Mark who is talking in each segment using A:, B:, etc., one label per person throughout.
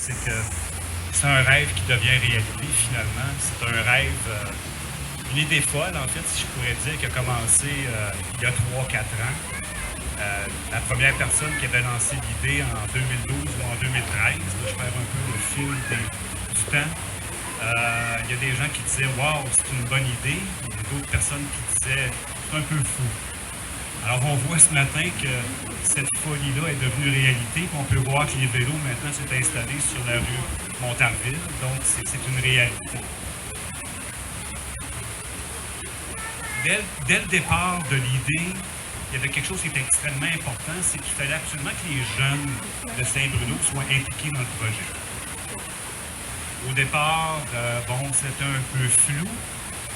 A: c'est que c'est un rêve qui devient réalité finalement. C'est un rêve, une idée folle en fait, si je pourrais dire, qui a commencé il y a 3-4 ans. La première personne qui avait lancé l'idée en 2012 ou en 2013, je perds un peu le fil du temps. Il y a des gens qui disaient « Wow, c'est une bonne idée ». Il y a d'autres personnes qui disaient « C'est un peu fou ». Alors on voit ce matin que cette folie-là est devenue réalité. On peut voir que les vélos maintenant sont installés sur la rue Montarville. Donc c'est une réalité. Dès le départ de l'idée, il y avait quelque chose qui était extrêmement important, c'est qu'il fallait absolument que les jeunes de Saint-Bruno soient impliqués dans le projet. Au départ, c'était un peu flou,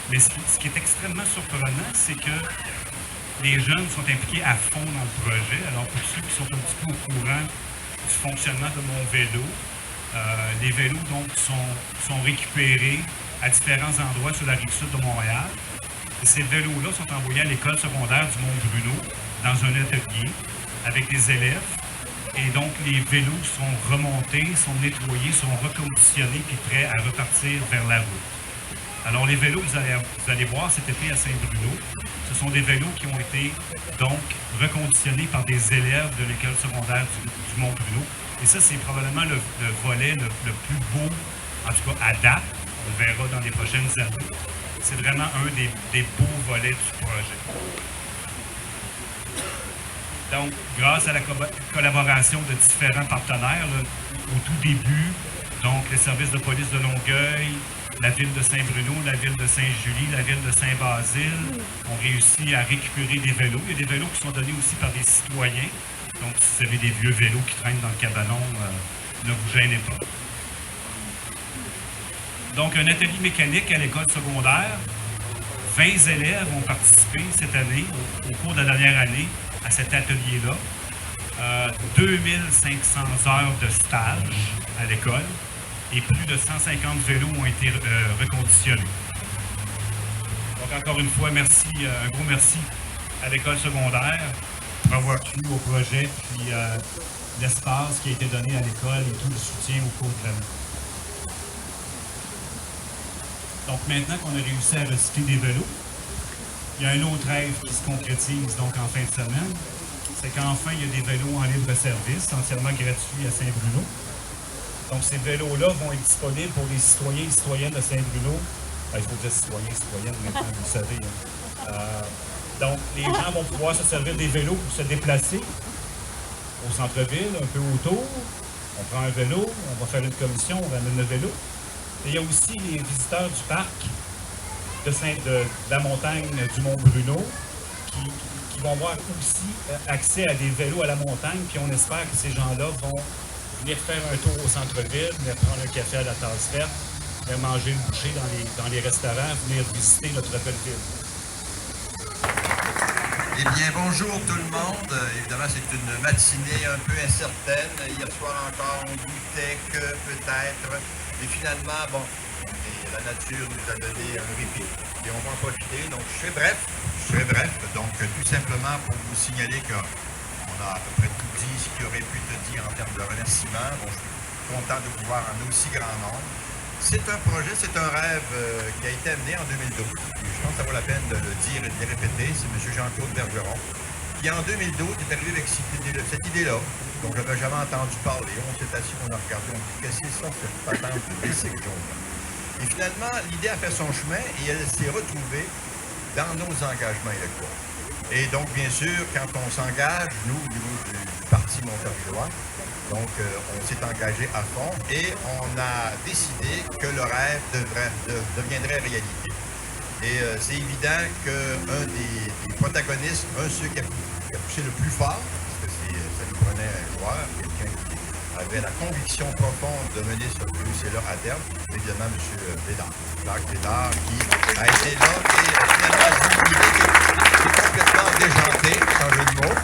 A: mais ce qui est extrêmement surprenant, c'est que les jeunes sont impliqués à fond dans le projet. Alors, pour ceux qui sont un petit peu au courant du fonctionnement de mon vélo, les vélos donc sont récupérés à différents endroits sur la rive sud de Montréal. Et ces vélos-là sont envoyés à l'école secondaire du Mont-Bruno dans un atelier avec des élèves. Et donc, les vélos sont remontés, sont nettoyés, sont reconditionnés puis prêts à repartir vers la route. Alors, les vélos, vous allez voir cet été à Saint-Bruno, ce sont des vélos qui ont été donc reconditionnés par des élèves de l'école secondaire du Mont-Bruno. Et ça, c'est probablement le volet le plus beau, en tout cas à date. On le verra dans les prochaines années. C'est vraiment un des beaux volets du projet. Donc, grâce à la collaboration de différents partenaires, là, au tout début, donc les services de police de Longueuil, la ville de Saint-Bruno, la ville de Saint-Julie, la ville de Saint-Basile ont réussi à récupérer des vélos. Il y a des vélos qui sont donnés aussi par des citoyens. Donc, si vous avez des vieux vélos qui traînent dans le cabanon, ne vous gênez pas. Donc, un atelier mécanique à l'école secondaire. 20 élèves ont participé cette année, au cours de la dernière année, à cet atelier-là. 2500 heures de stage à l'école et plus de 150 vélos ont été reconditionnés. Donc, encore une fois, merci, un gros merci à l'école secondaire pour avoir cru au projet, puis l'espace qui a été donné à l'école et tout le soutien au cours de l'année. Donc, maintenant qu'on a réussi à recycler des vélos, il y a un autre rêve qui se concrétise donc en fin de semaine. C'est qu'enfin, il y a des vélos en libre service, entièrement gratuits à Saint-Bruno. Donc, ces vélos-là vont être disponibles pour les citoyens et citoyennes de Saint-Bruno. Il faut dire citoyens et citoyennes, maintenant, vous le savez. Donc, les gens vont pouvoir se servir des vélos pour se déplacer au centre-ville, un peu autour. On prend un vélo, on va faire une commission, on ramène le vélo. Et il y a aussi les visiteurs du parc de la montagne du Mont-Bruno qui vont avoir aussi accès à des vélos à la montagne. Puis on espère que ces gens-là vont venir faire un tour au centre-ville, venir prendre un café à la tasse verte, venir manger une bouchée dans les restaurants, venir visiter notre belle ville.
B: Eh bien, bonjour tout le monde. Évidemment, c'est une matinée un peu incertaine. Hier soir encore, on doutait que peut-être. Mais finalement, bon, la nature nous a donné un répit. Et on va en profiter. Donc, je serai bref. Donc, tout simplement pour vous signaler qu'on a à peu près tout dit ce qu'il aurait pu te dire en termes de remerciements. Bon, je suis content de vous voir en aussi grand nombre. C'est un projet, c'est un rêve qui a été amené en 2012. Je pense que ça vaut la peine de le dire et de le répéter. C'est M. Jean-Claude Bergeron qui, en 2012, est arrivé avec cette idée-là. Donc, je n'avais jamais entendu parler. On s'est assis, on a regardé, on dit « Qu'est-ce que c'est ça, cette patente de bicycle jaune ?» Et finalement, l'idée a fait son chemin et elle s'est retrouvée dans nos engagements électoraux. Et donc, bien sûr, quand on s'engage, nous, au niveau du Parti Montarvillois, donc, on s'est engagé à fond et on a décidé que le rêve deviendrait réalité. Et c'est évident qu'un des protagonistes, ceux qui a poussé le plus fort, parce que ça nous prenait un joueur, quelqu'un qui avait la conviction profonde de mener ce dossier-là à terme, évidemment M. Bédard. Jacques Bédard, qui a été là et finalement c'est complètement déjanté, sans jeu de mots.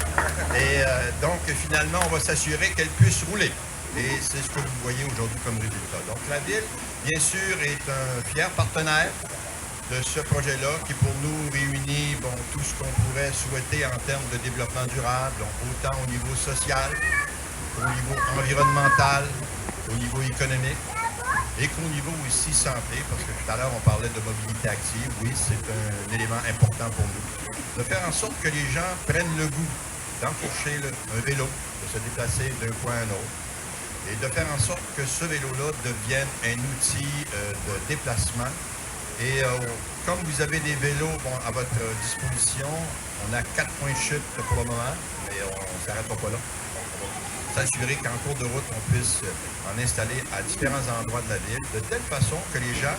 B: Et donc, finalement, on va s'assurer qu'elle puisse rouler. Et c'est ce que vous voyez aujourd'hui comme résultat. Donc, la Ville, bien sûr, est un fier partenaire de ce projet-là qui, pour nous, réunit tout ce qu'on pourrait souhaiter en termes de développement durable, donc, autant au niveau social, au niveau environnemental, au niveau économique et qu'au niveau aussi santé, parce que tout à l'heure on parlait de mobilité active, oui, c'est un élément important pour nous. De faire en sorte que les gens prennent le goût d'enfourcher un vélo, de se déplacer d'un point à un autre, et de faire en sorte que ce vélo-là devienne un outil de déplacement. Et comme vous avez des vélos à votre disposition, on a 4 points de chute pour le moment, mais on ne s'arrêtera pas là. On va s'assurer qu'en cours de route, on puisse en installer à différents endroits de la ville, de telle façon que les gens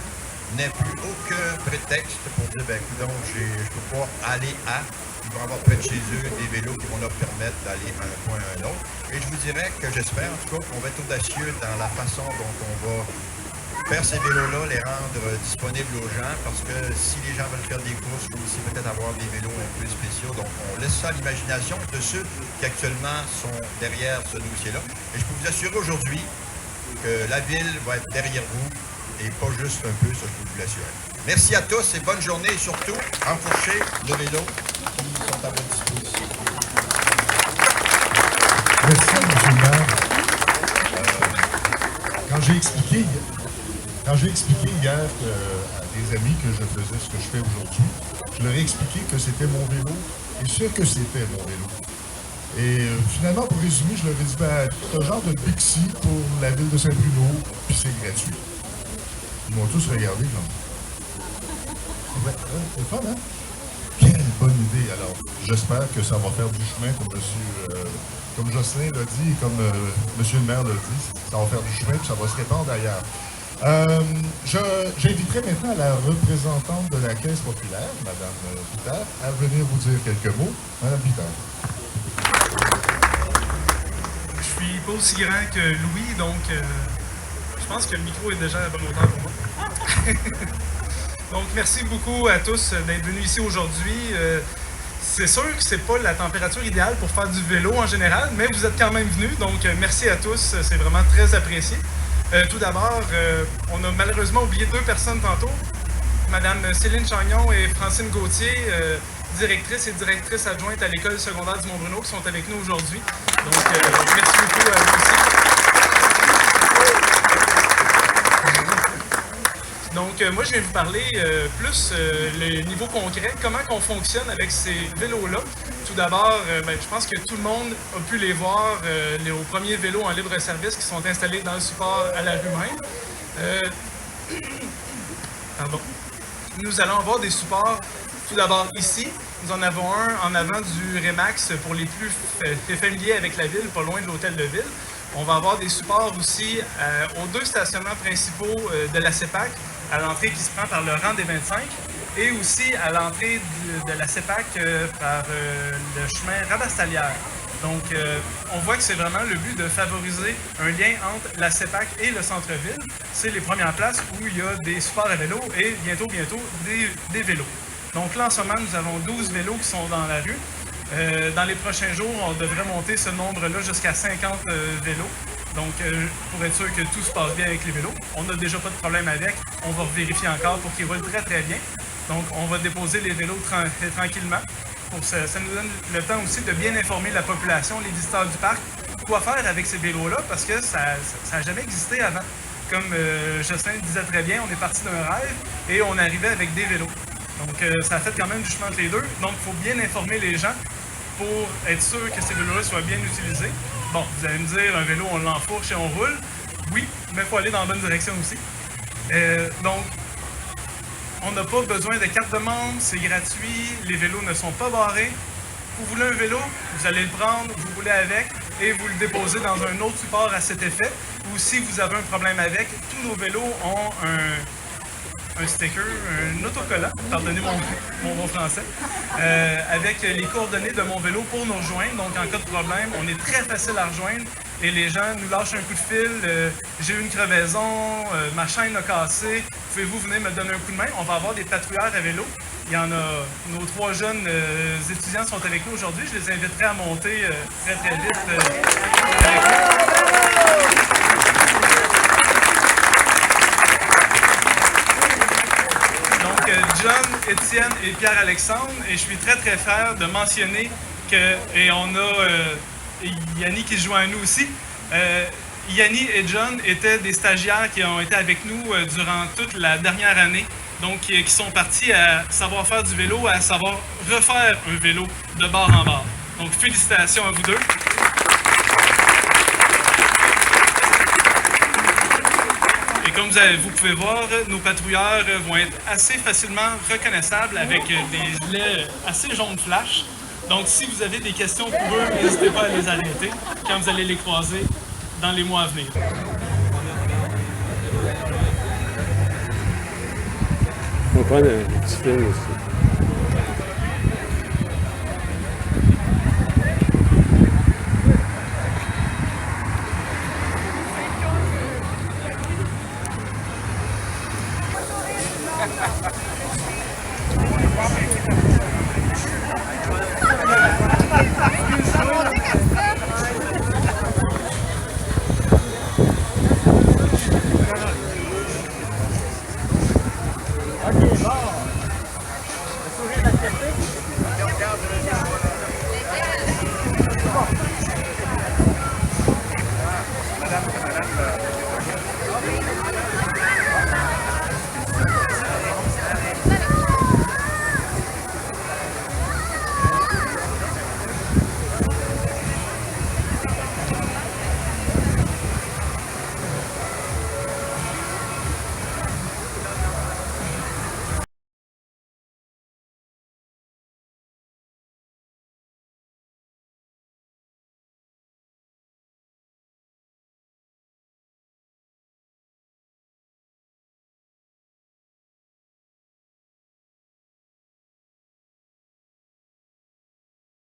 B: n'aient plus aucun prétexte pour dire, ben écoute, je ne peux pas aller à... Ils vont avoir près de chez eux des vélos qui vont leur permettre d'aller à un point à un autre. Et je vous dirais que j'espère, en tout cas, qu'on va être audacieux dans la façon dont on va faire ces vélos-là, les rendre disponibles aux gens, parce que si les gens veulent faire des courses, il faut aussi peut-être avoir des vélos un peu spéciaux. Donc, on laisse ça à l'imagination de ceux qui actuellement sont derrière ce dossier-là. Et je peux vous assurer aujourd'hui que la ville va être derrière vous et pas juste un peu, ça je peux vous l'assurer. Merci à tous et bonne journée et surtout, enfourchez le vélo qui sont à votre disposition.
C: Merci, M. le maire. Quand j'ai expliqué hier à des amis que je faisais ce que je fais aujourd'hui, je leur ai expliqué que c'était mon vélo et ce que c'était mon vélo. Et finalement, pour résumer, je leur ai dit, ben, c'est un genre de Bixi pour la ville de Saint-Bruno, puis c'est gratuit. Ils m'ont tous regardé comme... Ouais, c'est le fun, hein? Quelle bonne idée! Alors, j'espère que ça va faire du chemin, comme Jocelyn l'a dit, et comme M. le maire l'a dit, ça va faire du chemin, puis ça va se répandre ailleurs. J'inviterai maintenant la représentante de la Caisse populaire, Mme Pitard, à venir vous dire quelques mots. Mme Pitard.
D: Je suis pas aussi grand que Louis, donc je pense que le micro est déjà à la bonne hauteur pour moi. Donc, merci beaucoup à tous d'être venus ici aujourd'hui. C'est sûr que c'est pas la température idéale pour faire du vélo en général, mais vous êtes quand même venus, donc merci à tous, c'est vraiment très apprécié. Tout d'abord, on a malheureusement oublié 2 personnes tantôt, Mme Céline Chagnon et Francine Gauthier, directrice et directrice adjointe à l'école secondaire du Mont-Bruno, qui sont avec nous aujourd'hui. Donc, merci beaucoup à vous aussi. Donc, moi, je vais vous parler plus le niveau concret, comment on fonctionne avec ces vélos-là. Tout d'abord, je pense que tout le monde a pu les voir, les premiers vélos en libre service qui sont installés dans le support à la rue même. Pardon. Nous allons avoir des supports, tout d'abord ici. Nous en avons un en avant du Remax pour les plus familiers avec la ville, pas loin de l'hôtel de ville. On va avoir des supports aussi aux 2 stationnements principaux de la CEPAC, à l'entrée qui se prend par le rang des 25, et aussi à l'entrée de la CEPAC par le chemin Rabastalière. Donc, on voit que c'est vraiment le but de favoriser un lien entre la CEPAC et le centre-ville. C'est les premières places où il y a des supports à vélo et bientôt, des vélos. Donc là, en ce moment, nous avons 12 vélos qui sont dans la rue. Dans les prochains jours, on devrait monter ce nombre-là jusqu'à 50 vélos. Donc, pour être sûr que tout se passe bien avec les vélos, on n'a déjà pas de problème avec. On va vérifier encore pour qu'ils roulent très, très bien. Donc, on va déposer les vélos tranquillement. Ça nous donne le temps aussi de bien informer la population, les visiteurs du parc, quoi faire avec ces vélos-là, parce que ça n'a jamais existé avant. Comme Jocelyn disait très bien, on est parti d'un rêve et on arrivait avec des vélos. Donc, ça a fait quand même du chemin entre les deux. Donc, il faut bien informer les gens pour être sûr que ces vélos-là soient bien utilisés. Bon, vous allez me dire, un vélo, on l'enfourche et on roule. Oui, mais il faut aller dans la bonne direction aussi. Donc, on n'a pas besoin de carte de membre, c'est gratuit, les vélos ne sont pas barrés. Vous voulez un vélo, vous allez le prendre, vous roulez avec et vous le déposez dans un autre support à cet effet. Ou si vous avez un problème avec, tous nos vélos ont un sticker, un autocollant, pardonnez mon bon français, avec les coordonnées de mon vélo pour nous rejoindre. Donc, en cas de problème, on est très facile à rejoindre et les gens nous lâchent un coup de fil. J'ai eu une crevaison, ma chaîne a cassé, pouvez-vous venir me donner un coup de main? On va avoir des patrouilleurs à vélo. Il y en a, nos 3 jeunes étudiants sont avec nous aujourd'hui. Je les inviterai à monter très, très vite avec nous. John, Étienne et Pierre-Alexandre, et je suis très très fier de mentionner que, et on a Yannick qui se joint à nous aussi, Yanni et John étaient des stagiaires qui ont été avec nous durant toute la dernière année, donc qui sont partis à savoir faire du vélo, à savoir refaire un vélo de bord en bord. Donc félicitations à vous deux. Et comme vous pouvez voir, nos patrouilleurs vont être assez facilement reconnaissables avec des gilets assez jaune flash. Donc si vous avez des questions pour eux, n'hésitez pas à les arrêter quand vous allez les croiser dans les mois à venir.
E: On va prendre un petit film aussi.